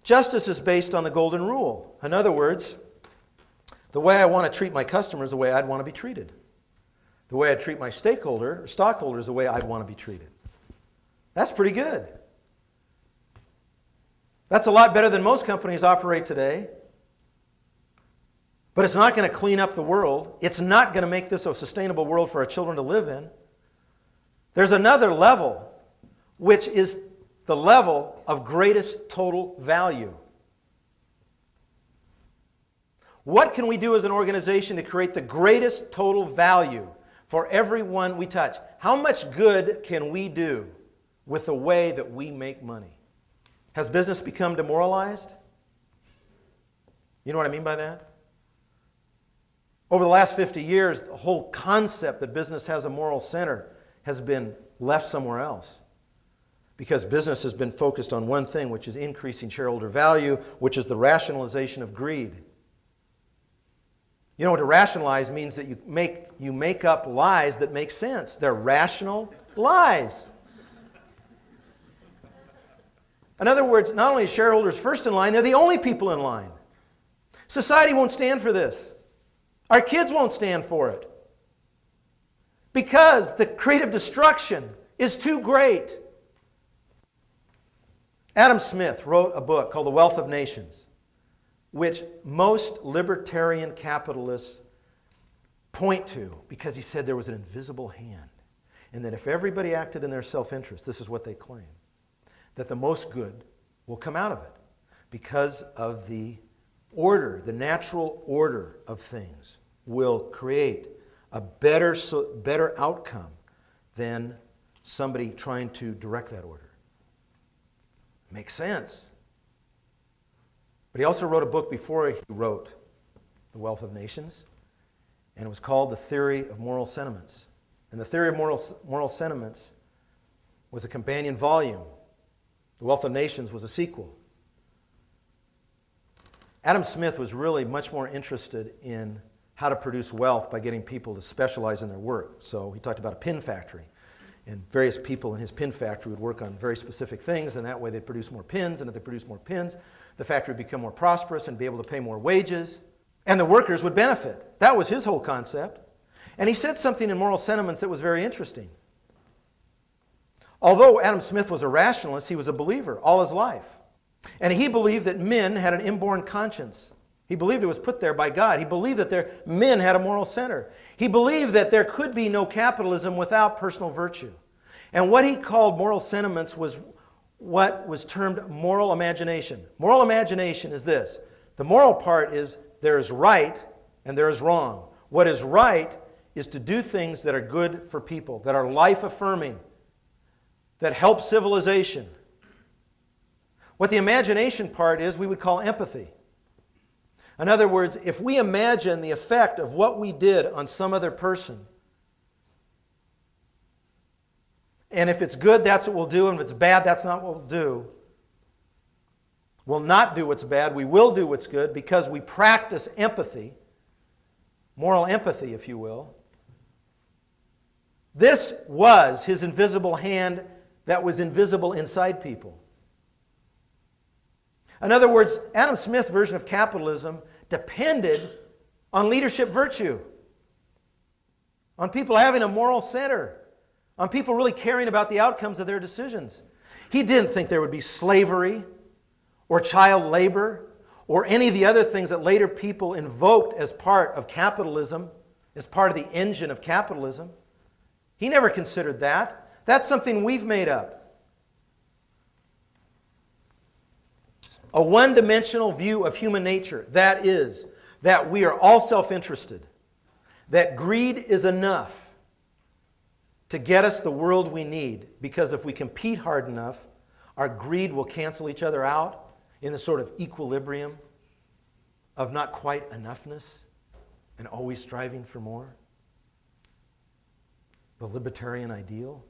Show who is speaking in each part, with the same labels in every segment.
Speaker 1: Justice is based on the golden rule. In other words, the way I want to treat my customer is the way I'd want to be treated. The way I treat my stockholder is the way I'd want to be treated. That's pretty good. That's a lot better than most companies operate today. But it's not going to clean up the world. It's not going to make this a sustainable world for our children to live in. There's another level, which is the level of greatest total value. What can we do as an organization to create the greatest total value for everyone we touch? How much good can we do with the way that we make money? Has business become demoralized? You know what I mean by that? Over the last 50 years, the whole concept that business has a moral center has been left somewhere else. Because business has been focused on one thing, which is increasing shareholder value, which is the rationalization of greed. You know, to rationalize means that you make up lies that make sense. They're rational lies. In other words, not only are shareholders first in line, they're the only people in line. Society won't stand for this. Our kids won't stand for it. Because the creative destruction is too great. Adam Smith wrote a book called The Wealth of Nations, which most libertarian capitalists point to because he said there was an invisible hand. And that if everybody acted in their self-interest, this is what they claim, that the most good will come out of it because of the order, the natural order of things will create a better outcome than somebody trying to direct that order. Makes sense. But he also wrote a book before he wrote The Wealth of Nations, and it was called The Theory of Moral Sentiments. And the Theory of Moral Sentiments was a companion volume. The Wealth of Nations was a sequel. Adam Smith was really much more interested in how to produce wealth by getting people to specialize in their work. So he talked about a pin factory. And various people in his pin factory would work on very specific things, and that way they'd produce more pins, and if they produced more pins, the factory would become more prosperous and be able to pay more wages, and the workers would benefit. That was his whole concept. And he said something in Moral Sentiments that was very interesting. Although Adam Smith was a rationalist, he was a believer all his life. And he believed that men had an inborn conscience. He believed it was put there by God. He believed that men had a moral center. He believed that there could be no capitalism without personal virtue. And what he called moral sentiments was what was termed moral imagination. Moral imagination is this. The moral part is there is right and there is wrong. What is right is to do things that are good for people, that are life-affirming, that help civilization. What the imagination part is, we would call empathy. In other words, if we imagine the effect of what we did on some other person, and if it's good, that's what we'll do, and if it's bad, that's not what we'll do. We'll not do what's bad, we will do what's good because we practice empathy, moral empathy, if you will. This was his invisible hand that was invisible inside people. In other words, Adam Smith's version of capitalism depended on leadership virtue, on people having a moral center, on people really caring about the outcomes of their decisions. He didn't think there would be slavery or child labor or any of the other things that later people invoked as part of capitalism, as part of the engine of capitalism. He never considered that. That's something we've made up. A one-dimensional view of human nature, that is, that we are all self-interested, that greed is enough to get us the world we need, because if we compete hard enough, our greed will cancel each other out in the sort of equilibrium of not quite enoughness and always striving for more. The libertarian ideal.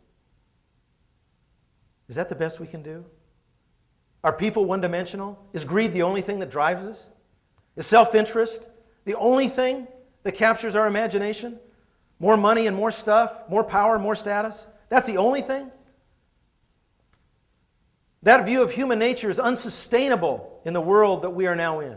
Speaker 1: Is that the best we can do? Are people one-dimensional? Is greed the only thing that drives us? Is self-interest the only thing that captures our imagination? More money and more stuff, more power, more status? That's the only thing? That view of human nature is unsustainable in the world that we are now in.